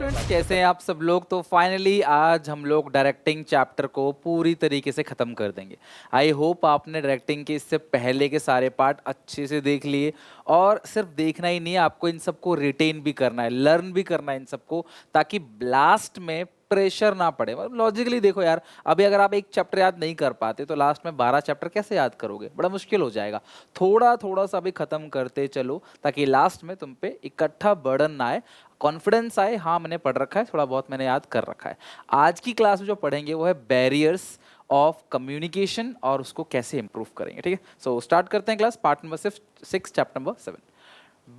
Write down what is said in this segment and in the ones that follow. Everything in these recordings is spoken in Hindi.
स्टूडेंट्स, कैसे हैं आप सब लोग। तो फाइनली आज हम लोग डायरेक्टिंग चैप्टर को पूरी तरीके से ख़त्म कर देंगे। आई होप आपने डायरेक्टिंग के इससे पहले के सारे पार्ट अच्छे से देख लिए, और सिर्फ देखना ही नहीं है, आपको इन सबको रिटेन भी करना है, लर्न भी करना है इन सबको, ताकि लास्ट में प्रेशर ना पड़े। मतलब लॉजिकली देखो यार, अभी अगर आप एक चैप्टर याद नहीं कर पाते तो लास्ट में 12 चैप्टर कैसे याद करोगे, बड़ा मुश्किल हो जाएगा। थोड़ा थोड़ा सा भी खत्म करते चलो, ताकि लास्ट में तुम पे इकट्ठा बर्डन ना आए, कॉन्फिडेंस आए, हाँ मैंने पढ़ रखा है, थोड़ा बहुत मैंने याद कर रखा है। आज की क्लास में जो पढ़ेंगे वो है बैरियर्स ऑफ कम्युनिकेशन और उसको कैसे इंप्रूव करेंगे। ठीक है, सो स्टार्ट करते हैं class, part number 6 chapter number 7।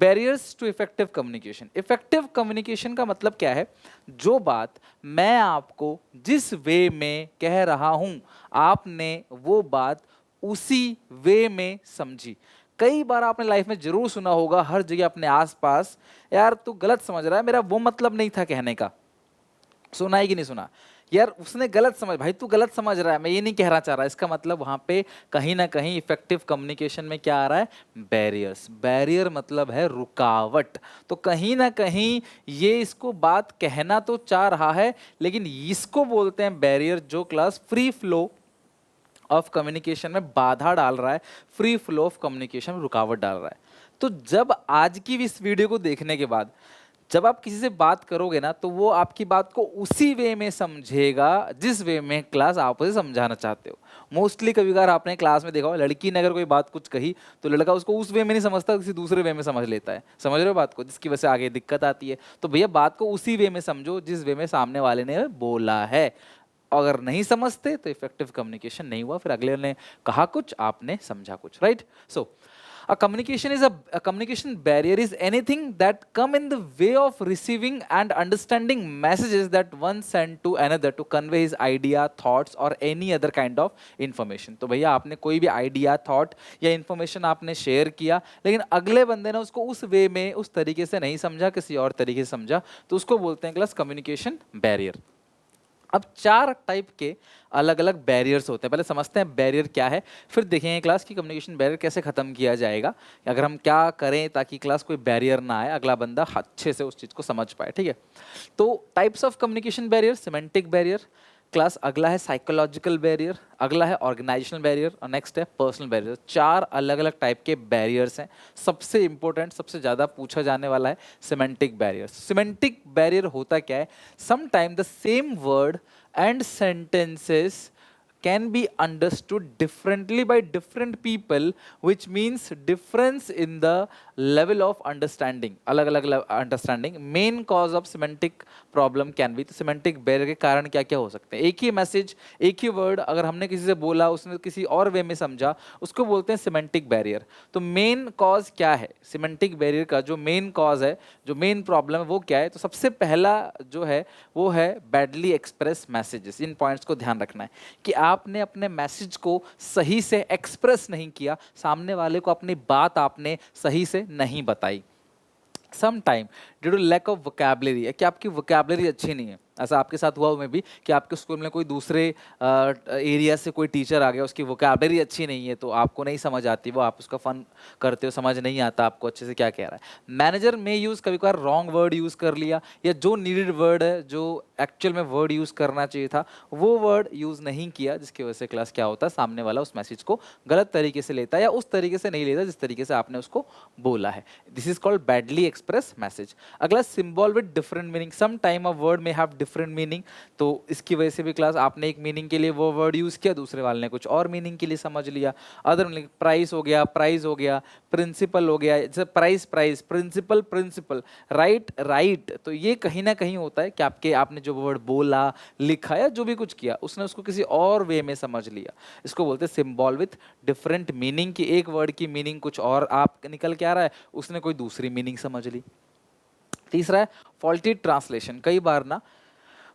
Barriers to effective communication. Effective communication का मतलब क्या है? जो बात मैं आपको जिस वे में कह रहा हूं, आपने वो बात उसी वे में समझी। कई बार आपने लाइफ में जरूर सुना होगा, हर जगह अपने आसपास, यार तू गलत समझ रहा है, मेरा वो मतलब नहीं था कहने का। सुना है कि नहीं सुना? यार उसने गलत समझ, भाई तू गलत समझ रहा है, मैं ये नहीं कहना चाह रहा। इसका मतलब वहां पे कहीं ना कहीं इफेक्टिव कम्युनिकेशन में क्या आ रहा है? बैरियर्स। बैरियर मतलब है रुकावट। तो कहीं ना कहीं ये इसको बात कहना तो चाह रहा है, लेकिन इसको बोलते हैं बैरियर, जो class free flow of communication में बाधा डाल रहा है, फ्री फ्लो ऑफ कम्युनिकेशन में रुकावट डाल रहा है। तो जब आज की इस वीडियो को देखने के बाद जब आप किसी से बात करोगे ना, तो वो आपकी बात को उसी वे में समझेगा जिस वे में क्लास आप उसे समझाना चाहते हो। मोस्टली कभी कभार आपने क्लास में देखा हो, लड़की ने अगर कोई बात कुछ कही तो लड़का उसको उस वे में नहीं समझता, किसी दूसरे वे में समझ लेता है। समझ रहे हो बात को, जिसकी वजह से आगे दिक्कत आती है। तो भैया बात को उसी वे में समझो जिस वे में सामने वाले ने बोला है। अगर नहीं समझते तो इफेक्टिव कम्युनिकेशन नहीं हुआ, फिर अगले ने कहा कुछ, आपने समझा कुछ, right. So a communication is a communication barrier is anything that come in the way of receiving and understanding messages that one send to another to convey his idea, thoughts or any other kind of information। तो भैया आपने कोई भी आइडिया, थॉट या इंफॉर्मेशन आपने शेयर किया, लेकिन अगले बंदे ने उसको उस वे में, उस तरीके से नहीं समझा, किसी और तरीके से समझा, तो उसको बोलते हैं क्लास कम्युनिकेशन बैरियर। अब 4 टाइप के अलग अलग बैरियर्स होते हैं। पहले समझते हैं बैरियर क्या है, फिर देखेंगे क्लास की कम्युनिकेशन बैरियर कैसे खत्म किया जाएगा, अगर हम क्या करें ताकि क्लास कोई बैरियर ना आए, अगला बंदा अच्छे से उस चीज़ को समझ पाए। ठीक है, तो types of communication barrier, semantic barrier class, अगला है साइकोलॉजिकल बैरियर, अगला है ऑर्गेनाइजेशनल बैरियर और नेक्स्ट है पर्सनल बैरियर। 4 अलग अलग टाइप के बैरियर्स हैं। सबसे इंपॉर्टेंट, सबसे ज़्यादा पूछा जाने वाला है सिमेंटिक बैरियर। सिमेंटिक बैरियर होता क्या है? Some time the same word and sentences can be understood differently by different people, which means difference in the level of understanding, अलग अलग understanding. Main cause of semantic problem can be, तो सिमेंटिक बैरियर के कारण क्या क्या हो सकते हैं? एक ही मैसेज, एक ही वर्ड अगर हमने किसी से बोला, उसने किसी और वे में समझा, उसको बोलते हैं सिमेंटिक बैरियर। तो मेन कॉज क्या है सिमेंटिक बैरियर का? जो मेन कॉज है, जो मेन प्रॉब्लम है वो क्या है? तो सबसे पहला जो है वो है बैडली एक्सप्रेस मैसेजेस। इन पॉइंट्स को ध्यान रखना है कि आपने अपने मैसेज को सही से एक्सप्रेस नहीं किया, सामने वाले को अपनी बात आपने सही से नहीं बताई। Some time due to lack of vocabulary है कि आपकी वोकैबुलरी अच्छी नहीं है। ऐसा आपके साथ हुआ में भी कि आपके स्कूल में कोई दूसरे एरिया से कोई टीचर आ गया, उसकी वोकैबुलरी अच्छी नहीं है, तो आपको नहीं समझ आती, वो आप उसका फन करते हो, समझ नहीं आता आपको अच्छे से क्या कह रहा है। मैनेजर में यूज़ कभी कभार रॉन्ग वर्ड यूज़ कर लिया, या जो नीडेड वर्ड है, जो एक्चुअल में वर्ड यूज़ करना चाहिए था, वो वर्ड यूज़ नहीं किया, जिसकी वजह से क्लास क्या होता है, सामने वाला उस मैसेज को गलत तरीके से लेता है या उस तरीके से नहीं लेता जिस तरीके से आपने उसको बोला है। This is called badly express message. अगला symbol with different meaning. Some time a word may have different meaning, तो इसकी वजह से भी क्लास आपने एक मीनिंग के लिए वो वर्ड यूज़ किया, दूसरे वाले ने कुछ और मीनिंग के लिए समझ लिया। अदर मीनिंग, प्राइस हो गया, प्राइस हो गया, प्रिंसिपल हो गया, जैसे price price, principal principal, right right. तो ये कहीं ना कहीं होता है कि आपने जो वर्ड बोला, लिखा या जो भी कुछ किया, उसने उसको किसी और वे में समझ लिया। इसको बोलते हैं सिंबल विथ डिफरेंट मीनिंग, की एक वर्ड की मीनिंग कुछ और आप निकल के आ रहा है, उसने कोई दूसरी मीनिंग समझ ली। तीसरा है फॉल्टी ट्रांसलेशन। कई बार ना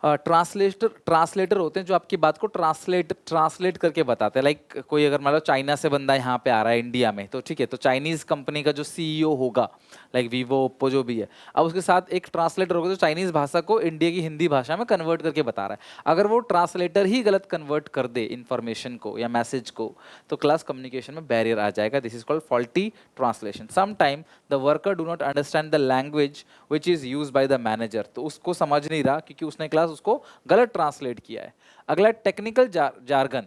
ट्रांसलेटर होते हैं जो आपकी बात को ट्रांसलेट करके बताते हैं। लाइक कोई अगर मान लो चाइना से बंदा यहाँ पे आ रहा है इंडिया में, तो ठीक है, तो चाइनीज कंपनी का जो सीईओ होगा, लाइक वीवो ओप्पो जो भी है, अब उसके साथ एक ट्रांसलेटर होगा जो चाइनीज भाषा को इंडिया की हिंदी भाषा में कन्वर्ट करके बता रहा है। अगर वो ट्रांसलेटर ही गलत कन्वर्ट कर दे इन्फॉर्मेशन को या मैसेज को, तो क्लास कम्युनिकेशन में बैरियर आ जाएगा। This is called faulty translation. Some time the worker do not understand the language which is use by the manager, तो उसको समझ नहीं रहा क्योंकि उसने क्लास उसको गलत ट्रांसलेट किया है। अगला technical jargon.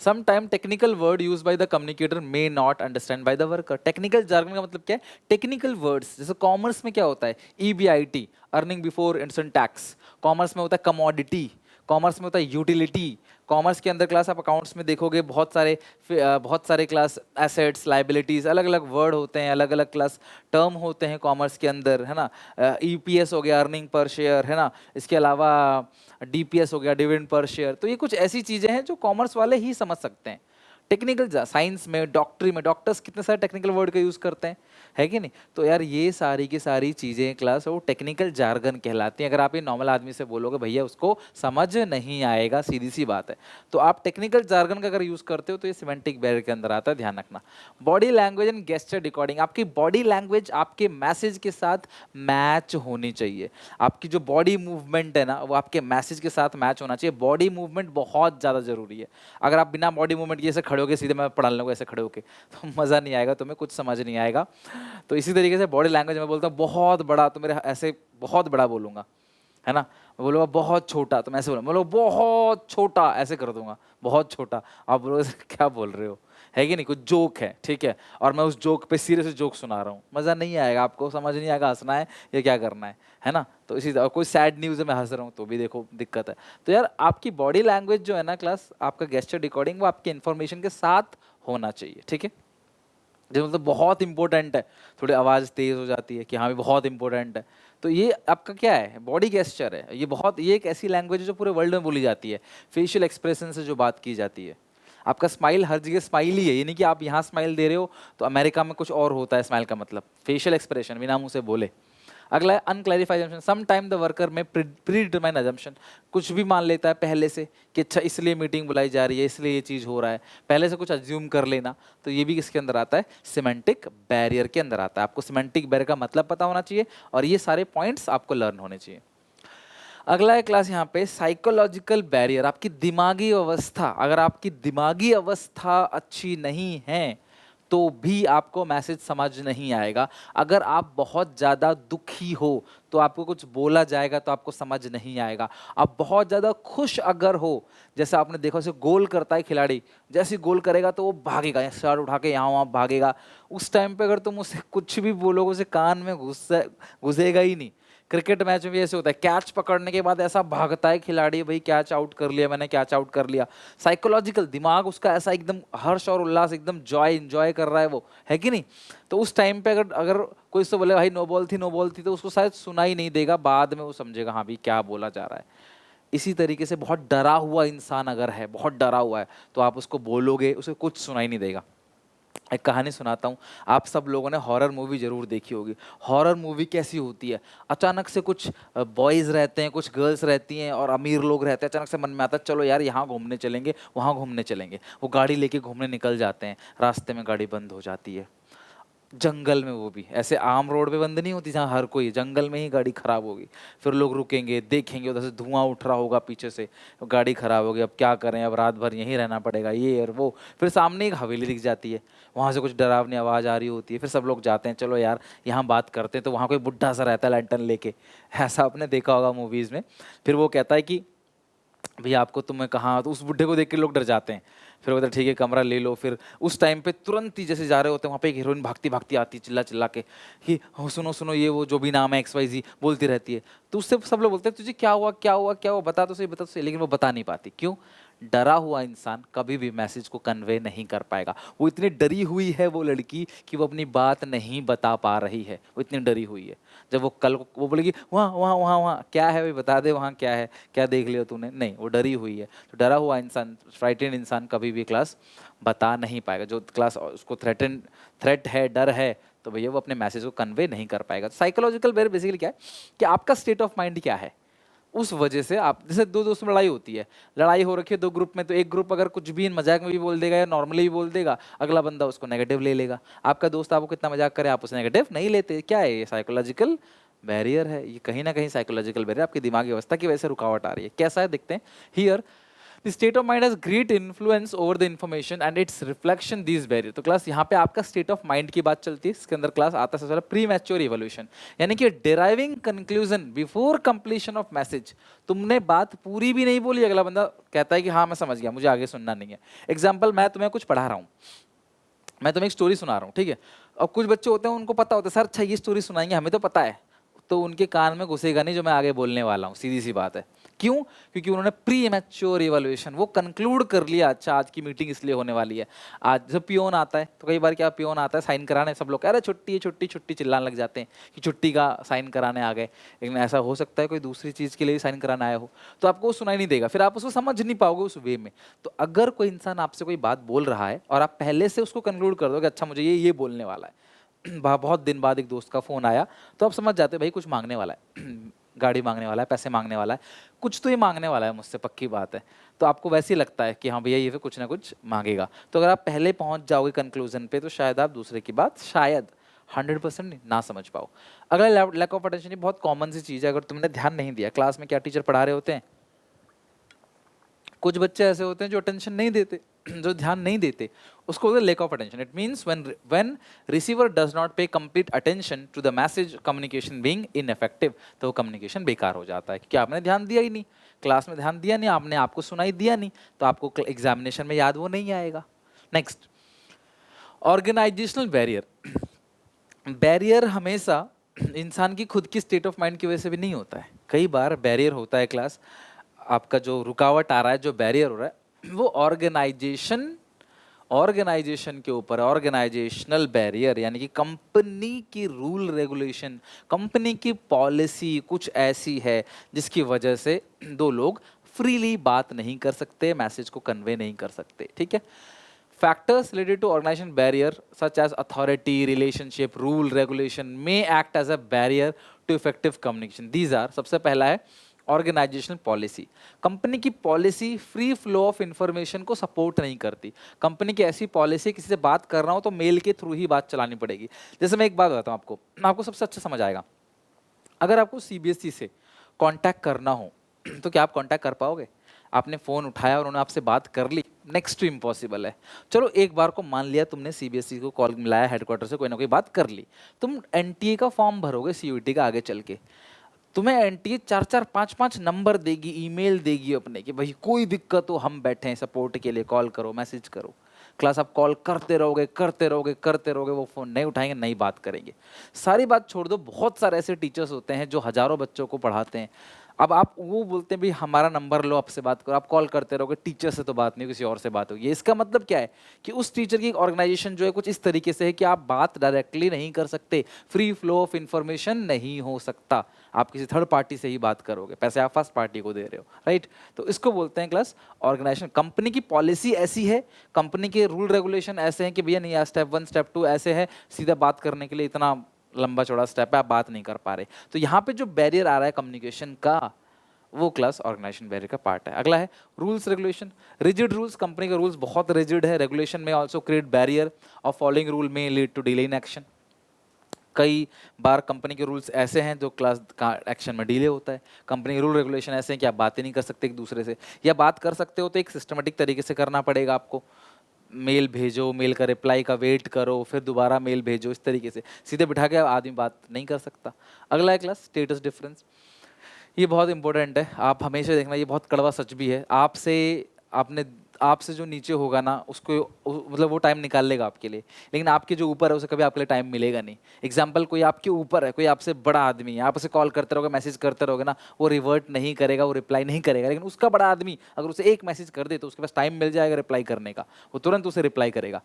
Sometime technical word used by the communicator may not understand by the worker. Technical jargon का मतलब क्या है? टेक्निकल वर्ड्स, जैसे कॉमर्स में क्या होता है? EBIT, earning before instant tax. Commerce में होता है कमोडिटी, कॉमर्स में होता है यूटिलिटी। कॉमर्स के अंदर क्लास आप अकाउंट्स में देखोगे बहुत सारे क्लास एसेट्स, लाइबिलिटीज, अलग अलग वर्ड होते हैं, अलग अलग क्लास टर्म होते हैं कॉमर्स के अंदर, है ना। EPS हो गया, अर्निंग पर शेयर, है ना। इसके अलावा DPS हो गया, डिविडेंड पर शेयर। तो ये कुछ ऐसी चीजें हैं जो कॉमर्स वाले ही समझ सकते हैं। टेक्निकल साइंस में, डॉक्टरी में, डॉक्टर्स कितने सारे टेक्निकल वर्ड का यूज करते हैं, है कि नहीं। तो यार ये सारी की सारी चीजें क्लास वो टेक्निकल जार्गन कहलाती हैं। अगर आप ये नॉर्मल आदमी से बोलोगे भैया उसको समझ नहीं आएगा, सीधी सी बात है। तो आप टेक्निकल जार्गन का अगर यूज करते हो तो ये सिमेंटिक बैरियर के अंदर आता है, ध्यान रखना। Body language and gesture decoding. आपकी बॉडी लैंग्वेज आपके मैसेज के साथ मैच होनी चाहिए। आपकी जो बॉडी मूवमेंट है ना, वो आपके मैसेज के साथ मैच होना चाहिए। बॉडी मूवमेंट बहुत ज़्यादा जरूरी है। अगर आप बिना बॉडी मूवमेंट के ऐसे खड़े होके सीधे मैं पढ़ा लूँगा ऐसे खड़े होके, तो मज़ा नहीं आएगा, तुम्हें कुछ समझ नहीं आएगा। तो इसी तरीके से बॉडी लैंग्वेज में बोलता हूँ बहुत बड़ा, तो मेरे ऐसे बहुत बड़ा बोलूँगा, है ना। बोलूँगा बहुत छोटा, तो मैं ऐसे बोलूँगा, बोलो बहुत छोटा, ऐसे कर दूंगा, बहुत छोटा। आप बोलोगे क्या बोल रहे हो, है कि नहीं। कुछ जोक है, ठीक है, और मैं उस जोक पे सीरियस जोक सुना रहा हूँ, मज़ा नहीं आएगा, आपको समझ नहीं आएगा हंसना है या क्या करना है ना। तो इसी तरह कोई सैड न्यूज़ है मैं हंस रहा हूँ तो भी देखो दिक्कत है। तो यार आपकी बॉडी लैंग्वेज जो है ना क्लास, आपका गेस्चर डिकोडिंग, वो आपके इन्फॉर्मेशन के साथ होना चाहिए, ठीक है। जो मतलब बहुत इंपॉर्टेंट है, थोड़ी आवाज़ तेज़ हो जाती है कि हाँ भी बहुत इंपॉर्टेंट है, तो ये आपका क्या है, बॉडी गेस्चर है। ये एक ऐसी लैंग्वेज है जो पूरे वर्ल्ड में बोली जाती है। फेशियल एक्सप्रेशन से जो बात की जाती है, आपका स्माइल हर जगह स्माइल ही है, ये नहीं कि आप यहाँ स्माइल दे रहे हो तो अमेरिका में कुछ और होता है स्माइल का मतलब। फेशियल एक्सप्रेशन बिना मुंह से बोले। अगला है unclarified assumption. Some time the worker may predetermine assumption, कुछ भी मान लेता है पहले से कि अच्छा इसलिए मीटिंग बुलाई जा रही है, इसलिए ये चीज़ हो रहा है, पहले से कुछ अज्यूम कर लेना। तो ये भी किसके अंदर आता है, सिमेंटिक बैरियर के अंदर आता है। आपको सिमेंटिक बैरियर का मतलब पता होना चाहिए और ये सारे पॉइंट्स आपको लर्न होने चाहिए। अगला है क्लास यहाँ पे साइकोलॉजिकल बैरियर। आपकी दिमागी अवस्था, अगर आपकी दिमागी अवस्था अच्छी नहीं है तो भी आपको मैसेज समझ नहीं आएगा। अगर आप बहुत ज़्यादा दुखी हो तो आपको कुछ बोला जाएगा तो आपको समझ नहीं आएगा। आप बहुत ज़्यादा खुश अगर हो, जैसे आपने देखा उसे गोल करता है खिलाड़ी, जैसे गोल करेगा तो वो भागेगा, शर्ट उठा के यहाँ वहाँ भागेगा। उस टाइम पे अगर तुम उसे कुछ भी बोलोगे उसे कान में घुसेगा ही नहीं। क्रिकेट मैच में भी ऐसे होता है, कैच पकड़ने के बाद ऐसा भागता है खिलाड़ी, भाई कैच आउट कर लिया मैंने, कैच आउट कर लिया। साइकोलॉजिकल दिमाग उसका ऐसा एकदम हर्ष और उल्लास, एकदम जॉय एंजॉय कर रहा है वो, है कि नहीं। तो उस टाइम पे अगर अगर कोई उससे बोले भाई नो बॉल थी, तो उसको शायद सुना ही नहीं देगा, बाद में वो समझेगा हाँ भी क्या बोला जा रहा है। इसी तरीके से बहुत डरा हुआ इंसान अगर है, बहुत डरा हुआ है, तो आप उसको बोलोगे उसे कुछ सुनाई नहीं देगा। एक कहानी सुनाता हूँ। आप सब लोगों ने हॉरर मूवी जरूर देखी होगी। हॉरर मूवी कैसी होती है, अचानक से कुछ बॉयज़ रहते हैं, कुछ गर्ल्स रहती हैं और अमीर लोग रहते हैं। अचानक से मन में आता है चलो यार यहाँ घूमने चलेंगे, वहाँ घूमने चलेंगे। वो गाड़ी लेके घूमने निकल जाते हैं, रास्ते में गाड़ी बंद हो जाती है, जंगल में, वो भी ऐसे आम रोड पे बंद नहीं होती जहाँ हर कोई, जंगल में ही गाड़ी खराब होगी। फिर लोग रुकेंगे, देखेंगे, उधर से धुआं उठ रहा होगा पीछे से, गाड़ी खराब होगी, अब क्या करें, अब रात भर यहीं रहना पड़ेगा, ये और वो। फिर सामने एक हवेली दिख जाती है, वहाँ से कुछ डरावनी आवाज़ आ रही होती है। फिर सब लोग जाते हैं, चलो यार यहाँ बात करते हैं। तो वहाँ कोई बुढ़ा सा रहता है लैंटर्न लेके, ऐसा आपने देखा होगा मूवीज़ में। फिर वो कहता है कि भैया आपको, तुम्हें कहाँ, तो उस बुढ़े को देख के लोग डर जाते हैं। फिर वो कहता है ठीक है कमरा ले लो। फिर उस टाइम पे तुरंत ही जैसे जा रहे होते हैं, वहाँ पे एक हीरोइन भागती भागती आती है, चिल्ला चिल्ला के कि "हाँ, सुनो सुनो, ये वो जो भी नाम है XYZ" बोलती रहती है। तो उससे सब लोग बोलते हैं तुझे क्या हुआ क्या हुआ क्या हुआ, बता तो सही बता तो सही। लेकिन वो बता नहीं पाती, क्यों, डरा हुआ इंसान कभी भी मैसेज को कन्वे नहीं कर पाएगा। वो इतनी डरी हुई है वो लड़की कि वो अपनी बात नहीं बता पा रही है, वो इतनी डरी हुई है। जब वो कल को वो बोलेगी वहाँ वहाँ वहाँ वहाँ क्या है भाई, बता दे वहाँ क्या है, क्या देख लिया तूने, नहीं, वो डरी हुई है। तो डरा हुआ इंसान, फ्राइटेड इंसान कभी भी क्लास बता नहीं पाएगा। जो क्लास उसको थ्रेट है, डर है, तो भैया वो अपने मैसेज को कन्वे नहीं कर पाएगा। साइकोलॉजिकल बैरियर बेसिकली क्या है कि आपका स्टेट ऑफ माइंड क्या है, उस वजह से आप जैसे दो दोस्तों में लड़ाई होती है, लड़ाई हो रखी है दो ग्रुप में, तो एक ग्रुप अगर कुछ भी मजाक में भी बोल देगा या नॉर्मली भी बोल देगा, अगला बंदा उसको नेगेटिव ले लेगा। आपका दोस्त आपको कितना मजाक करे, आप उसे नेगेटिव नहीं लेते। क्या है ये? साइकोलॉजिकल बैरियर है। ये कहीं ना कहीं साइकोलॉजिकल बैरियर आपकी दिमागी अवस्था की वजह से रुकावट आ रही है। कैसा है देखते हैं। Here The state of mind has great influence over the information and its reflection these barrier। तो क्लास यहाँ पे आपका स्टेट ऑफ माइंड की बात चलती है। इसके अंदर क्लास आता है सबसे पहले प्री मैच्योर इवोल्यूशन, यानी कि deriving conclusion before completion of message. तुमने बात पूरी भी नहीं बोली, अगला बंदा कहता है कि हाँ मैं समझ गया, मुझे आगे सुनना नहीं है। एग्जाम्पल, मैं तुम्हें कुछ पढ़ा रहा हूँ, मैं तुम्हें एक स्टोरी सुना रहा हूँ, ठीक है। अब कुछ बच्चे होते हैं उनको पता होता है सर अच्छा ये स्टोरी सुनाएंगे, हमें तो पता है, तो उनके कान में घुसेगा नहीं जो मैं आगे बोलने वाला हूँ, सीधी सी बात है। क्यों? क्योंकि उन्होंने प्री मैच्योर इवैल्यूएशन वो कंक्लूड कर लिया, अच्छा आज की मीटिंग इसलिए होने वाली है। आज जब पियोन आता है तो कई बार क्या पियोन आता है साइन कराने, सब लोग कह रहे छुट्टी है छुट्टी छुट्टी चिल्लाने लग जाते हैं कि छुट्टी का साइन कराने आ गए। लेकिन ऐसा हो सकता है कोई दूसरी चीज़ के लिए साइन कराने आया हो, तो आपको वो सुनाई नहीं देगा, फिर आप उसको समझ नहीं पाओगे उस वे में। तो अगर कोई इंसान आपसे कोई बात बोल रहा है और आप पहले से उसको कंक्लूड कर दो कि अच्छा मुझे ये बोलने वाला है, बहुत दिन बाद एक दोस्त का फोन आया तो आप समझ जाते भाई कुछ मांगने वाला है, गाड़ी मांगने वाला है, पैसे मांगने वाला है, कुछ तो ये मांगने वाला है मुझसे, पक्की बात है। तो आपको वैसे ही लगता है कि हाँ भैया ये फिर कुछ ना कुछ मांगेगा। तो अगर आप पहले पहुंच जाओगे कंक्लूजन पे तो शायद आप दूसरे की बात शायद 100% ना समझ पाओ। अगला लैक ऑफ अटेंशन, ये बहुत कॉमन सी चीज़ है। अगर तुमने ध्यान नहीं दिया क्लास में क्या टीचर पढ़ा रहे होते हैं, कुछ बच्चे ऐसे होते हैं जो अटेंशन नहीं देते, जो ध्यान नहीं देते, उसको बोलते हैं lack of attention. It means when receiver does not pay complete attention to the message, communication being ineffective. तो क्योंकि बेकार हो जाता है, क्योंकि आपने ध्यान दिया ही नहीं, क्लास में ध्यान दिया नहीं, आपने आपको सुनाई दिया नहीं, तो आपको एग्जामिनेशन में याद वो नहीं आएगा। Next, organisational barrier. बैरियर हमेशा इंसान की खुद की स्टेट ऑफ माइंड की वजह से भी नहीं होता है। कई बार बैरियर होता है क्लास, आपका जो रुकावट आ रहा है, जो बैरियर हो रहा है, वो ऑर्गेनाइजेशन के ऊपर, ऑर्गेनाइजेशनल बैरियर, यानी कि कंपनी की रूल रेगुलेशन, कंपनी की पॉलिसी कुछ ऐसी है जिसकी वजह से दो लोग फ्रीली बात नहीं कर सकते, मैसेज को कन्वे नहीं कर सकते, ठीक है। Factors related to organization barrier such as authority, relationship, rule, regulation may act as a barrier to effective communication. These are, सबसे पहला है ऑर्गेनाइजेशनल पॉलिसी। कंपनी की policy free flow of information को सपोर्ट नहीं करती। कंपनी की ऐसी पॉलिसी, किसी से बात कर रहा हूँ तो मेल के थ्रू ही बात चलानी पड़ेगी। जैसे मैं एक बात बताता हूँ आपको सबसे अच्छा समझ आएगा। अगर आपको सीबीएसई से कांटेक्ट करना हो तो क्या आप कांटेक्ट कर पाओगे? आपने फ़ोन उठाया और उन्होंने आपसे बात कर ली, नेक्स्ट टू इम्पॉसिबल है। चलो एक बार को मान लिया तुमने सीबीएसई को कॉल मिलाया, हेडक्वार्टर से कोई ना कोई बात कर ली, तुम एनटीए का फॉर्म भरोगे सीयूईटी का आगे चल के, तुम्हें एनटीए 4-4 5-5 नंबर देगी, ईमेल देगी अपने कि भाई कोई दिक्कत हो हम बैठे हैं सपोर्ट के लिए, कॉल करो, मैसेज करो। क्लास आप कॉल करते रहोगे करते रहोगे करते रहोगे, वो फ़ोन नहीं उठाएंगे, नहीं बात करेंगे। सारी बात छोड़ दो, बहुत सारे ऐसे टीचर्स होते हैं जो हज़ारों बच्चों को पढ़ाते हैं। अब आप वो बोलते हैं भाई हमारा नंबर लो, आपसे बात करो, आप कॉल करते रहोगे, टीचर से तो बात नहीं, किसी और से बात होगी। इसका मतलब क्या है कि उस टीचर की ऑर्गेनाइजेशन जो है कुछ इस तरीके से है कि आप बात डायरेक्टली नहीं कर सकते, फ्री फ्लो ऑफ इंफॉर्मेशन नहीं हो सकता, आप किसी थर्ड पार्टी से ही बात करोगे, पैसे आप फर्स्ट पार्टी को दे रहे हो, राइट। तो इसको बोलते हैं क्लास ऑर्गेनाइजेशन। कंपनी की पॉलिसी ऐसी है, कंपनी के रूल रेगुलेशन ऐसे हैं कि भैया नहीं, स्टेप 1 स्टेप 2 ऐसे है, सीधा बात करने के लिए इतना लंबा चौड़ा स्टेप है, आप बात नहीं कर पा रहे। तो यहाँ पे जो बैरियर आ रहा है कम्युनिकेशन का, वो क्लास ऑर्गेनाइजेशन बैरियर का पार्ट है। अगला है rules regulation. Rigid rules, company के रूल्स बहुत रिजिड है, regulation may also create barrier of following rule may lead to delay in action. कई बार कंपनी के रूल्स ऐसे हैं जो क्लास का एक्शन में डिले होता है। कंपनी के रूल रेगुलेशन ऐसे हैं कि आप बातें नहीं कर सकते एक दूसरे से, या बात कर सकते हो तो एक सिस्टमेटिक तरीके से करना पड़ेगा आपको। मेल भेजो, मेल का रिप्लाई का वेट करो, फिर दोबारा मेल भेजो, इस तरीके से सीधे बिठा के आदमी बात नहीं कर सकता। अगला है क्लास स्टेटस डिफरेंस। ये बहुत इंपॉर्टेंट है, आप हमेशा देखना, ये बहुत कड़वा सच भी है। आपसे जो नीचे होगा ना उसको मतलब वो टाइम निकाल लेगा आपके लिए, लेकिन आपके जो ऊपर है उसे कभी आपके लिए टाइम मिलेगा नहीं। एग्जाम्पल, कोई आपके ऊपर है, कोई आपसे बड़ा आदमी है, आप उसे कॉल करते रहोगे, मैसेज करते रहोगे ना, वो रिवर्ट नहीं करेगा, वो रिप्लाई नहीं करेगा। लेकिन उसका बड़ा आदमी अगर उसे एक मैसेज कर दे तो उसके पास टाइम मिल जाएगा रिप्लाई करने का, वो तुरंत उसे रिप्लाई करेगा।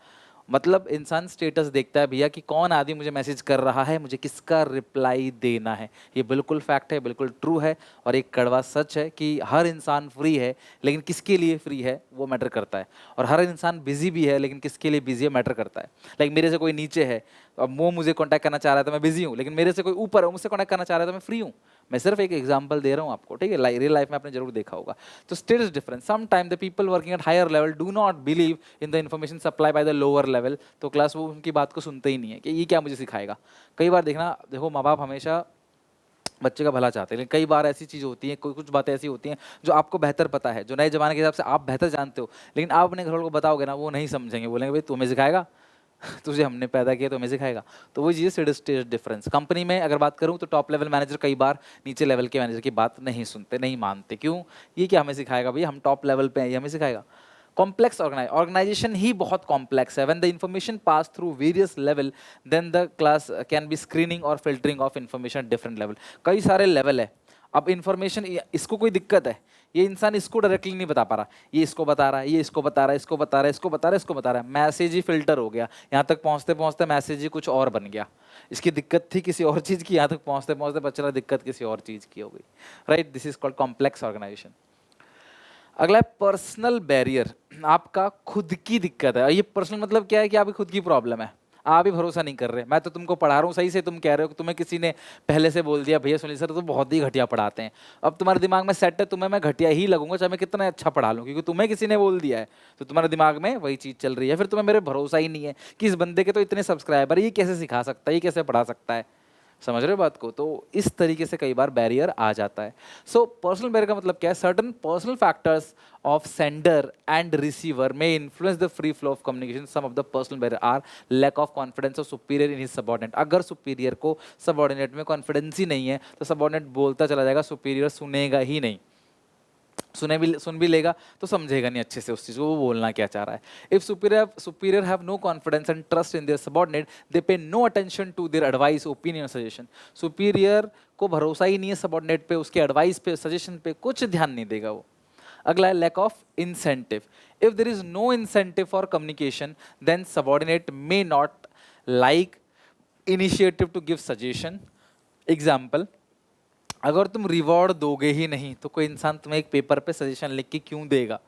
मतलब इंसान स्टेटस देखता है भैया कि कौन आदमी मुझे मैसेज कर रहा है, मुझे किसका रिप्लाई देना है। ये बिल्कुल फैक्ट है, बिल्कुल ट्रू है, और एक कड़वा सच है कि हर इंसान फ्री है, लेकिन किसके लिए फ्री है वो मैटर करता है। और हर इंसान बिजी भी है, लेकिन किसके लिए बिजी है मैटर करता है। लाइक मेरे से कोई नीचे है, अब वो मुझे कॉन्टैक्ट करना चाह रहा है तो मैं बिजी हूँ, लेकिन मेरे से कोई ऊपर है, मुझसे कॉन्टैक्ट करना चाह रहा है तो मैं फ्री हूँ। मैं सिर्फ एक एग्जांपल दे रहा हूँ आपको, ठीक है, रियल लाइफ में आपने जरूर देखा होगा। तो state is different. Some time the people working at higher level do not believe in the information supply by the lower level, तो क्लास वो उनकी बात को सुनते ही नहीं है कि ये क्या मुझे सिखाएगा। कई बार देखना, देखो माँ बाप हमेशा बच्चे का भला चाहते हैं, लेकिन कई बार ऐसी चीज़ होती है, कोई कुछ बातें ऐसी होती हैं जो आपको बेहतर पता है, जो नए जमाने के हिसाब से आप बेहतर जानते हो, लेकिन आप अपने घर वालों को बताओगे ना, वो नहीं समझेंगे, बोलेंगे भाई तुम्हें सिखाएगा, तुझे हमने पैदा किया तो हमें सिखाएगा। तो वो चीज़ स्टेज डिफरेंस। कंपनी में अगर बात करूँ तो टॉप लेवल मैनेजर कई बार नीचे लेवल के मैनेजर की बात नहीं सुनते, नहीं मानते। क्यों? ये क्या हमें सिखाएगा भैया, हम टॉप लेवल पे हैं, ये हमें सिखाएगा। कॉम्प्लेक्स ऑर्गेनाइजेशन ही बहुत कॉम्प्लेक्स है। When the information pass through various level then the class can be screening और filtering of information at different level. कई सारे लेवल है। अब इंफॉर्मेशन, इसको कोई दिक्कत है, ये इंसान इसको डायरेक्टली नहीं बता पा रहा, ये इसको बता रहा है, ये इसको बता रहा है, इसको बता रहा है, इसको बता रहा है, इसको बता रहा है, मैसेज ही फिल्टर हो गया, यहाँ तक पहुँचते पहुँचते मैसेज ही कुछ और बन गया। इसकी दिक्कत थी किसी और चीज़ की, यहाँ तक पहुँचते पहुँचते पता चला दिक्कत किसी और चीज़ की हो गई। Right, this is called complex organisation. अगला है पर्सनल बैरियर। आपका खुद की दिक्कत है। ये पर्सनल मतलब क्या है कि आपकी खुद की प्रॉब्लम है, आप ही भरोसा नहीं कर रहे। मैं तो तुमको पढ़ा रहा हूँ सही से, तुम कह रहे हो कि तुम्हें किसी ने पहले से बोल दिया भैया सुनील सर तो बहुत ही घटिया पढ़ाते हैं। अब तुम्हारे दिमाग में सेट है, तुम्हें मैं घटिया ही लगूंगा चाहे मैं कितना अच्छा पढ़ा लूँ, क्योंकि तुम्हें किसी ने बोल दिया है, तो तुम्हारे दिमाग में वही चीज़ चल रही है। फिर तुम्हें मेरे भरोसा ही नहीं है कि इस बंदे के तो इतने सब्सक्राइबर, ये कैसे सिखा सकता है, ये कैसे पढ़ा सकता है। समझ रहे हो बात को? तो इस तरीके से कई बार बैरियर आ जाता है। सो पर्सनल बैरियर का मतलब क्या है? Certain personal factors of sender and receiver may influence the free flow of communication. Some of the personal barrier are lack of confidence of superior in his subordinate. अगर सुपीरियर को सबऑर्डिनेट में कॉन्फिडेंस ही नहीं है तो सबऑर्डिनेट बोलता चला जाएगा, सुपीरियर सुनेगा ही नहीं। सुन भी लेगा तो समझेगा नहीं अच्छे से उस चीज को, वो बोलना क्या चाह रहा है। If superior have no confidence and trust in their subordinate they pay no attention to their advice, opinion, suggestion. Superior को भरोसा ही नहीं है सबऑर्डिनेट पे, उसके एडवाइस पे, सजेशन पे कुछ ध्यान नहीं देगा वो। अगला है lack of incentive. If there is no incentive for communication then subordinate may not like initiative to give suggestion. Example, अगर तुम रिवॉर्ड दोगे ही नहीं तो कोई इंसान तुम्हें एक पेपर पे सजेशन लिख के क्यों देगा?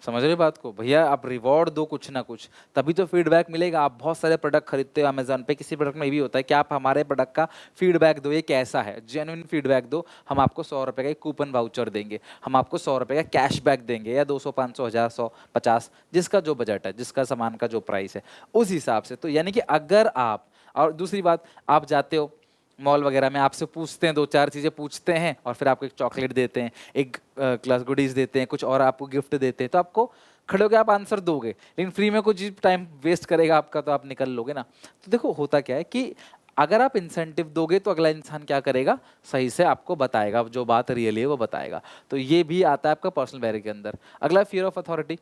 समझ रहे बात को? भैया आप रिवॉर्ड दो कुछ ना कुछ, तभी तो फीडबैक मिलेगा। आप बहुत सारे प्रोडक्ट खरीदते हो अमेजोन पे, किसी प्रोडक्ट में ये भी होता है कि आप हमारे प्रोडक्ट का फीडबैक दो, ये कैसा है, जेन्युइन फीडबैक दो, हम आपको 100 रुपये का एक कूपन वाउचर देंगे, हम आपको 100 रुपये का कैशबैक देंगे, या 200, 500, 1000, 100, 50, जिसका जो बजट है, जिसका सामान का जो प्राइस है उस हिसाब से। तो यानी कि अगर आप, और दूसरी बात, आप जाते हो मॉल वगैरह में, आपसे पूछते हैं, दो चार चीज़ें पूछते हैं और फिर आपको एक चॉकलेट देते हैं, एक क्लास गुडीज देते हैं, कुछ और आपको गिफ्ट देते हैं, तो आपको खड़े होकर आप आंसर दोगे। लेकिन फ्री में कुछ टाइम वेस्ट करेगा आपका तो आप निकल लोगे ना। तो देखो होता क्या है कि अगर आप इंसेंटिव दोगे तो अगला इंसान क्या करेगा, सही से आपको बताएगा, जो बात रियली है वो बताएगा। तो ये भी आता है आपका पर्सनल बैरियर के अंदर। अगला फियर ऑफ अथॉरिटी।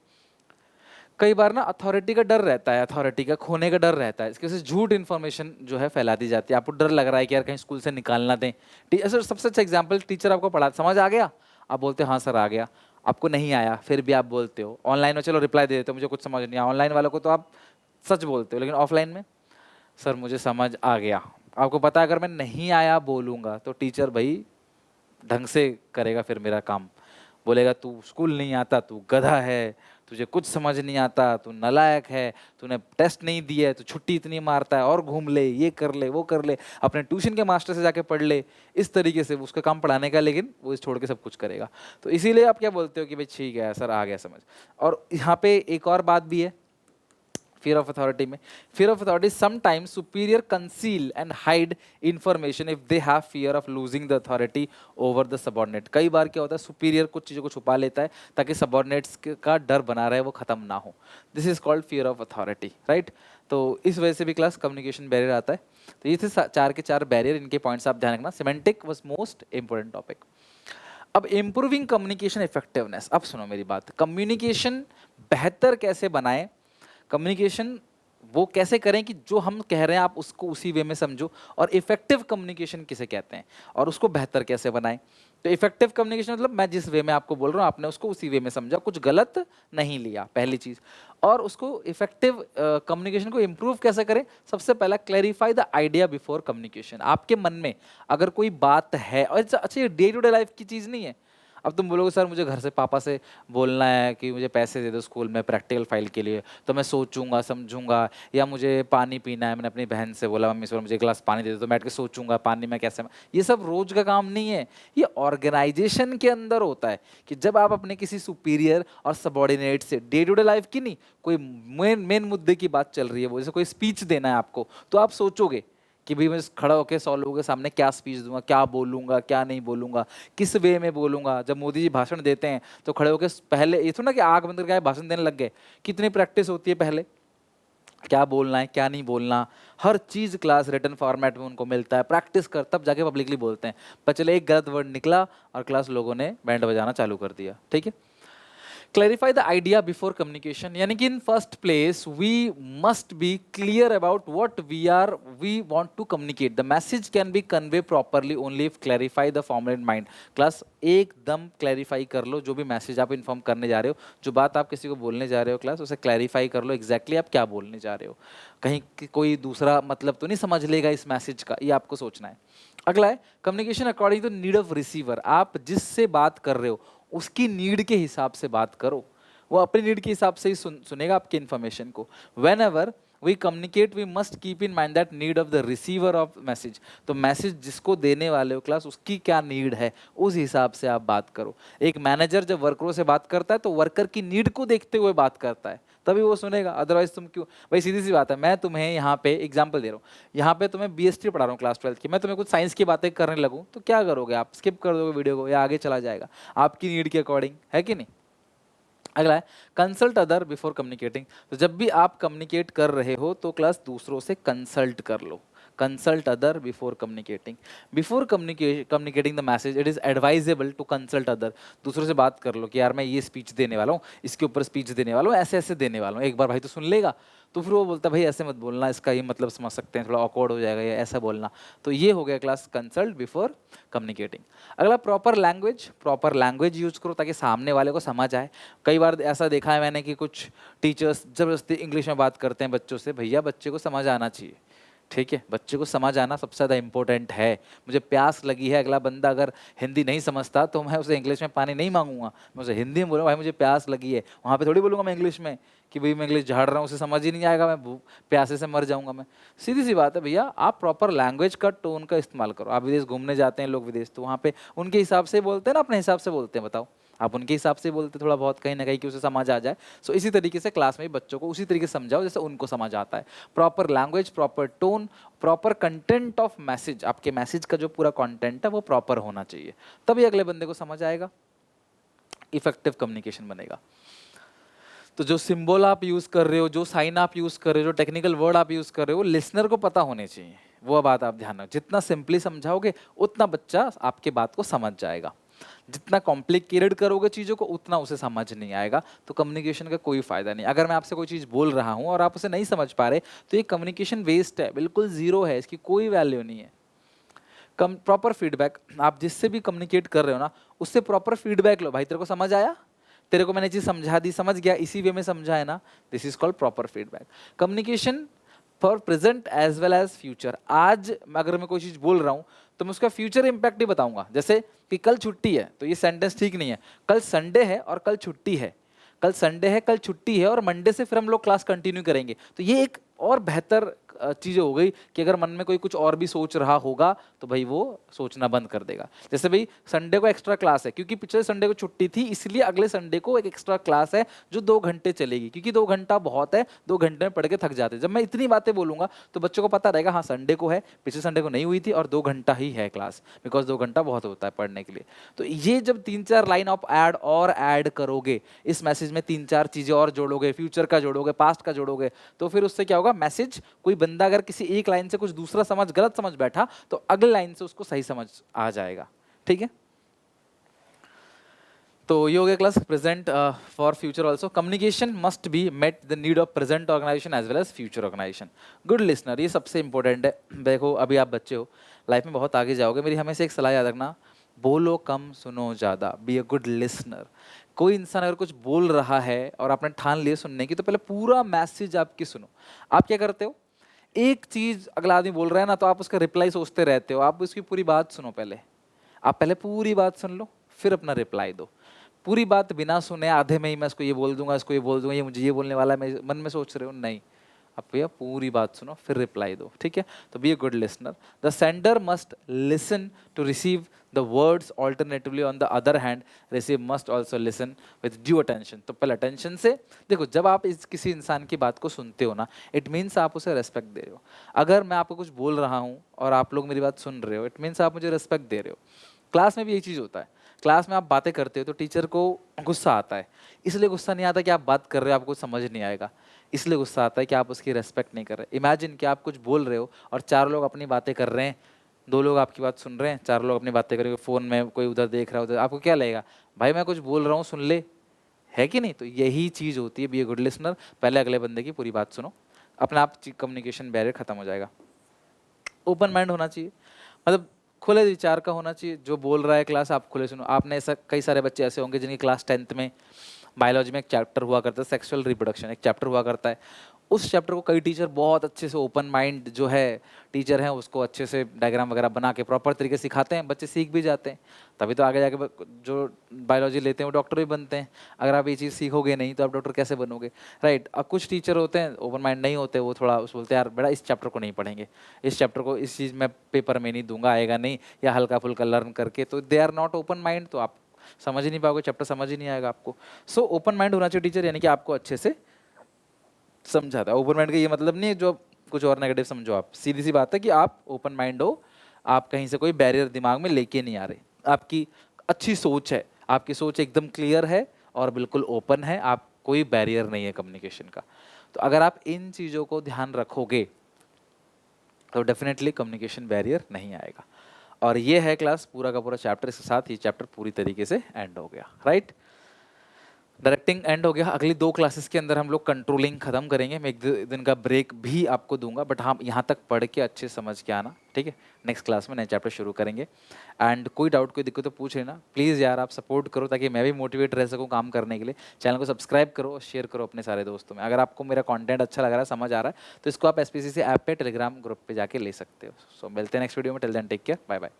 कई बार ना अथॉरिटी का डर रहता है, अथॉरिटी का खोने का डर रहता है, इसकी वजह से झूठ इन्फॉर्मेशन जो है फैला दी जाती है। आपको डर लग रहा है कि यार कहीं स्कूल से निकालना दें। सर सबसे अच्छा एग्जाम्पल, टीचर आपको पढ़ा, समझ आ गया, आप बोलते हो हाँ सर आ गया। आपको नहीं आया फिर भी आप बोलते हो। ऑनलाइन में चलो रिप्लाई दे देते हो, मुझे कुछ समझ नहीं आया। ऑनलाइन वालों को तो आप सच बोलते हो, लेकिन ऑफलाइन में सर मुझे समझ आ गया। आपको पता है अगर मैं नहीं आया बोलूँगा तो टीचर भाई ढंग से करेगा फिर मेरा काम, बोलेगा तू स्कूल नहीं आता, तू गधा है, तुझे कुछ समझ नहीं आता, तू नालायक है, तूने टेस्ट नहीं दिया है, तू छुट्टी इतनी मारता है, और घूम ले, ये कर ले, वो कर ले, अपने ट्यूशन के मास्टर से जाके पढ़ ले। इस तरीके से उसका काम पढ़ाने का, लेकिन वो इस छोड़ के सब कुछ करेगा। तो इसीलिए आप क्या बोलते हो कि भाई ठीक है सर आ गया समझ। और यहाँ पे एक और बात भी है fear of authority में, fear of authority sometimes superior conceal and hide information if they have fear of losing the authority over the subordinate। कई बार क्या होता है superior कुछ चीज़ों को छुपा लेता है ताकि subordinates का डर बना रहे, वो खत्म ना हो। This is called fear of authority, right? तो इस वजह से भी क्लास कम्युनिकेशन बैरियर आता है। तो ये थे चार के चार बैरियर, इनके पॉइंट्स आप ध्यान रखना। Semantic was most important topic. अब इम्प्रूविंग कम्युनिकेशन इफेक्टिवनेस। अब सुनो मेरी बात, कम्युनिकेशन बेहतर कैसे बनाएं, कम्युनिकेशन वो कैसे करें कि जो हम कह रहे हैं आप उसको उसी वे में समझो, और इफेक्टिव कम्युनिकेशन किसे कहते हैं, और उसको बेहतर कैसे बनाएं। तो इफेक्टिव कम्युनिकेशन मतलब मैं जिस वे में आपको बोल रहा हूँ आपने उसको उसी वे में समझा, कुछ गलत नहीं लिया, पहली चीज़। और उसको इफेक्टिव कम्युनिकेशन को इम्प्रूव कैसे करें, सबसे पहला clarify the idea before communication. आपके मन में अगर कोई बात है, और अच्छा ये डे टू डे लाइफ की चीज़ नहीं है, अब तुम बोलोगे सर मुझे घर से पापा से बोलना है कि मुझे पैसे दे दो स्कूल में प्रैक्टिकल फाइल के लिए, तो मैं सोचूंगा समझूंगा, या मुझे पानी पीना है, मैंने अपनी बहन से बोला मम्मी से मुझे एक गिलास पानी दे दो, तो बैठ के सोचूंगा पानी में कैसे, ये सब रोज का काम नहीं है, ये ऑर्गेनाइजेशन के अंदर होता है कि जब आप अपने किसी सुपीरियर और सबॉर्डिनेट से डे टू डे लाइफ की नहीं, कोई मेन मेन मुद्दे की बात चल रही है, वो जैसे कोई स्पीच देना है आपको, तो आप सोचोगे कि भाई मैं खड़ा होकर 100 लोगों के सामने क्या स्पीच दूंगा, क्या बोलूंगा, क्या नहीं बोलूंगा, किस वे में बोलूंगा। जब मोदी जी भाषण देते हैं तो खड़े होकर पहले ये थोड़ा ना कि आग बंद करके भाषण देने लग गए, कितनी प्रैक्टिस होती है पहले, क्या बोलना है क्या नहीं बोलना, हर चीज क्लास रिटन फॉर्मेट में उनको मिलता है, प्रैक्टिस कर तब जाके पब्लिकली बोलते हैं। पर चले एक गलत वर्ड निकला और क्लास लोगों ने बैंड बजाना चालू कर दिया। ठीक है, clarify the idea before communication, यानी कि in first place we must be clear about what we want to communicate. The message can be conveyed properly only if clarify the formula in mind. Class एकदम clarify कर लो जो भी मैसेज आप इन्फॉर्म करने जा रहे हो, जो बात आप किसी को बोलने जा रहे हो क्लास, उसे clarify कर लो exactly आप क्या बोलने जा रहे हो, कहीं कोई दूसरा मतलब तो नहीं समझ लेगा इस मैसेज का, ये आपको सोचना है। अगला है communication according to need of receiver. आप जिससे बात कर रहे हो उसकी नीड के हिसाब से बात करो, वो अपनी नीड के हिसाब से ही सुनेगा आपकी इन्फॉर्मेशन को। Whenever we communicate we must keep in mind that need of the receiver of message. तो मैसेज जिसको देने वाले हो क्लास उसकी क्या नीड है, उस हिसाब से आप बात करो। एक मैनेजर जब वर्करों से बात करता है तो वर्कर की नीड को देखते हुए बात करता है, तभी वो सुनेगा, अदरवाइज तुम क्यों। भाई सीधी सी बात है, मैं तुम्हें यहाँ पे एग्जाम्पल दे रहा हूँ, यहाँ पे तुम्हें बीएसटी पढ़ा रहा हूँ क्लास 12 की, मैं तुम्हें कुछ साइंस की बातें करने लगूँ तो क्या करोगे आप, स्किप कर दोगे वीडियो को या आगे चला जाएगा आपकी नीड के अकॉर्डिंग, है कि नहीं। अगला है कंसल्ट अदर बिफोर कम्युनिकेटिंग। तो जब भी आप कम्युनिकेट कर रहे हो तो क्लास दूसरों से कंसल्ट कर लो, consult other before communicating. Before communicating the message it is advisable to consult other. दूसरों से बात कर लो कि यार मैं ये स्पीच देने वाला हूँ, इसके ऊपर स्पीच देने वाला हूँ, ऐसे ऐसे देने वाला हूँ, एक बार भाई तो सुन लेगा। तो फिर वो बोलता है भाई ऐसे मत बोलना, इसका ये मतलब समझ सकते हैं, थोड़ा ऑकवर्ड हो जाएगा, या ऐसा बोलना। तो ये हो गया क्लास कंसल्ट बिफोर कम्युनिकेटिंग। अगला प्रॉपर लैंग्वेज यूज करो ताकि सामने वाले को समझ आए। कई बार ऐसा देखा है मैंने कि कुछ टीचर्स जबरदस्ती इंग्लिश में बात करते हैं बच्चों से, भैया बच्चे को समझ आना चाहिए, ठीक है, बच्चे को समझ आना सबसे ज़्यादा इंपॉर्टेंट है। मुझे प्यास लगी है, अगला बंदा अगर हिंदी नहीं समझता तो मैं उसे इंग्लिश में पानी नहीं मांगूंगा, मैं उसे हिंदी में बोलूँगा भाई मुझे प्यास लगी है, वहाँ पे थोड़ी बोलूँगा मैं इंग्लिश में कि भाई मैं इंग्लिश झाड़ रहा हूँ, उसे समझ ही नहीं आएगा, मैं प्यासे से मर जाऊँगा मैं। सीधी सी बात है भैया, आप प्रॉपर लैंग्वेज का टोन का इस्तेमाल करो। आप विदेश घूमने जाते हैं लोग विदेश, तो वहाँ पे उनके हिसाब से बोलते हैं ना, अपने हिसाब से बोलते हैं, बताओ आप उनके हिसाब से बोलते थोड़ा बहुत कहीं ना कहीं कि उसे समझ आ जाए। सो इसी तरीके से क्लास में बच्चों को उसी तरीके से समझाओ जैसे उनको समझ आता है। Proper language, proper tone, proper content of message, आपके मैसेज का जो पूरा कंटेंट है वो प्रॉपर होना चाहिए, तभी अगले बंदे को समझ आएगा, इफेक्टिव कम्युनिकेशन बनेगा। तो जो सिंबल आप यूज कर रहे हो, जो साइन आप यूज कर रहे हो, जो टेक्निकल वर्ड आप यूज कर रहे हो, लिसनर को पता होने चाहिए। वो बात आप ध्यान रखो, जितना सिंपली समझाओगे उतना बच्चा आपके बात को समझ जाएगा, जितना कॉम्प्लिकेटेड करोगे चीज़ों को उतना उसे समझ नहीं आएगा। तो कम्युनिकेशन का कोई फायदा नहीं। अगर मैं आपसे कोई चीज़ बोल रहा हूँ और आप उसे नहीं समझ पा रहे तो ये कम्युनिकेशन वेस्ट है, बिल्कुल जीरो है, इसकी कोई वैल्यू नहीं है। प्रॉपर फीडबैक, आप जिससे भी कम्युनिकेट कर रहे हो ना उससे प्रॉपर फीडबैक लो, भाई तेरे को समझ आया, तेरे को मैंने चीज़ समझा दी, समझ गया, इसी वे में समझा है ना, this is called proper feedback. Communication for present as well as future. आज अगर मैं कोई चीज़ बोल रहा हूँ तो मैं उसका फ्यूचर इंपैक्ट ही बताऊंगा, जैसे कि कल छुट्टी है, तो ये सेंटेंस ठीक नहीं है, कल संडे है और कल छुट्टी है, कल संडे है कल छुट्टी है और मंडे से फिर हम लोग क्लास कंटिन्यू करेंगे। तो ये एक और बेहतर चीज़ हो गई कि अगर मन में कोई कुछ और भी सोच रहा होगा तो भाई वो सोचना बंद कर देगा। जैसे भाई संडे को एक्स्ट्रा क्लास है क्योंकि पिछले संडे को छुट्टी थी, इसलिए अगले संडे को एक एक्स्ट्रा क्लास है जो 2 घंटे चलेगी, क्योंकि 2 घंटा बहुत है, 2 घंटे में पढ़ के थक जाते हैं। जब मैं इतनी बातें बोलूंगा तो बच्चों को पता रहेगा हाँ संडे को है, पिछले संडे को नहीं हुई थी और 2 घंटा ही है क्लास, बिकॉज 2 घंटा बहुत होता है पढ़ने के लिए। तो ये जब 3-4 लाइन ऑफ ऐड करोगे, इस मैसेज में 3-4 चीजें और जोड़ोगे, फ्यूचर का जोड़ोगे, पास्ट का जोड़ोगे, तो फिर उससे क्या होगा, मैसेज कोई बंदा अगर किसी एक लाइन से कुछ दूसरा गलत समझ बैठा तो अगले लाइन से उसको सही समझ आ जाएगा। ठीक है, तो ये हो गया class present for future also. Communication must be met the need of present organisation as well as future organisation. Good listener, ये सबसे इंपॉर्टेंट है। देखो अभी आप बच्चे हो, लाइफ में बहुत आगे जाओगे, मेरी हमेशा एक सलाह याद रखना, बोलो कम सुनो ज़्यादा, बी अ गुड लिसनर। कोई इंसान अगर कुछ बोल रहा है और आपने ठान लिए सुनने की, तो पहले पूरा मैसेज आपकी सुनो। आप क्या करते हो, एक चीज अगला आदमी बोल रहा है ना तो आप उसका रिप्लाई सोचते रहते हो, आप उसकी पूरी बात सुनो, पहले आप पहले पूरी बात सुन लो, फिर अपना रिप्लाई दो। पूरी बात बिना सुने आधे में ही मैं इसको ये बोल दूंगा, इसको ये बोल दूंगा, ये मुझे ये बोलने वाला है, मैं मन में सोच रहे हो, नहीं। अब भैया पूरी बात सुनो फिर रिप्लाई दो, ठीक है। तो be a good listener. The sender must listen to receive the words, alternatively on the other hand receive must also listen with due attention. तो पहले अटेंशन से देखो, जब आप किसी इंसान की बात को सुनते हो ना, इट मीन्स आप उसे रेस्पेक्ट दे रहे हो। अगर मैं आपको कुछ बोल रहा हूँ और आप लोग मेरी बात सुन रहे हो, इट मीन्स आप मुझे रेस्पेक्ट दे रहे हो। क्लास में भी यही चीज़ होता है। क्लास में आप बातें करते हो तो टीचर को गुस्सा आता है। इसलिए गुस्सा नहीं आता कि आप बात कर रहे हो आपको समझ नहीं आएगा, इसलिए गुस्सा आता है कि आप उसकी रेस्पेक्ट नहीं कर रहे। इमेजिन कि आप कुछ बोल रहे हो और 4 लोग अपनी बातें कर रहे हैं, 2 लोग आपकी बात सुन रहे हैं, 4 लोग अपनी बातें करेंगे, फ़ोन में कोई उधर देख रहा है उधर, आपको क्या लगेगा, भाई मैं कुछ बोल रहा हूँ सुन ले, है कि नहीं। तो यही चीज़ होती है बी ए गुड लिसनर। पहले अगले बंदे की पूरी बात सुनो, अपने आप कम्युनिकेशन बैरियर खत्म हो जाएगा। ओपन माइंड होना चाहिए, मतलब खुले विचार का होना चाहिए। जो बोल रहा है क्लास आप खुले सुनो। आपने ऐसा, कई सारे बच्चे ऐसे होंगे जिनकी क्लास 10th में बायोलॉजी में एक चैप्टर हुआ करता है सेक्सुअल रिप्रोडक्शन, एक चैप्टर हुआ करता है। उस चैप्टर को कई टीचर बहुत अच्छे से, ओपन माइंड जो है टीचर हैं, उसको अच्छे से डायग्राम वगैरह बना के प्रॉपर तरीके से सिखाते हैं, बच्चे सीख भी जाते हैं। तभी तो आगे जाके जो बायोलॉजी लेते हैं वो डॉक्टर भी बनते हैं। अगर आप ये चीज़ सीखोगे नहीं तो आप डॉक्टर कैसे बनोगे, राइट। अब कुछ टीचर होते हैं ओपन माइंड नहीं होते, वो थोड़ा बोलते हैं यार बेटा इस चैप्टर को नहीं पढ़ेंगे, इस चैप्टर को इस चीज़ में पेपर में नहीं दूंगा, आएगा नहीं, या हल्का फुल्का लर्न करके, तो they are not open mind, तो आप समझ ही नहीं पाओगे, चैप्टर समझ ही नहीं आएगा आपको। सो ओपन माइंड होना चाहिए टीचर, यानी कि आपको अच्छे से समझाता है। ओपन माइंड का ये मतलब नहीं है जो कुछ और नेगेटिव समझो आप, सीधी सी बात है कि आप ओपन माइंड हो, आप कहीं से कोई बैरियर दिमाग में लेके नहीं आ रहे, आपकी अच्छी सोच है, आपकी सोच एकदम क्लियर है और बिल्कुल ओपन है, आप कोई बैरियर नहीं है कम्युनिकेशन का। तो अगर आप इन चीज़ों को ध्यान रखोगे तो डेफिनेटली कम्युनिकेशन बैरियर नहीं आएगा। और ये है क्लास पूरा का पूरा चैप्टर, इसके साथ ये चैप्टर पूरी तरीके से एंड हो गया, राइट। डायरेक्टिंग एंड हो गया। अगली 2 क्लासेस के अंदर हम लोग कंट्रोलिंग खत्म करेंगे। मैं 1 दिन का ब्रेक भी आपको दूंगा, बट हाँ यहाँ तक पढ़ के अच्छे समझ के आना, ठीक है। नेक्स्ट क्लास में नए चैप्टर शुरू करेंगे। एंड कोई डाउट कोई दिक्कत तो पूछ लेना प्लीज़ यार, आप सपोर्ट करो ताकि मैं भी मोटिवेट रह सकूँ काम करने के लिए। चैनल को सब्सक्राइब करो और शेयर करो अपने सारे दोस्तों में। अगर आपको मेरा कॉन्टेंट अच्छा लग रहा है, समझ आ रहा है, तो इसको आप SPCC ऐप पे टेलीग्राम ग्रुप पे जाके ले सकते हो। सो मिलते हैं नेक्स्ट वीडियो में, till then take care, bye bye.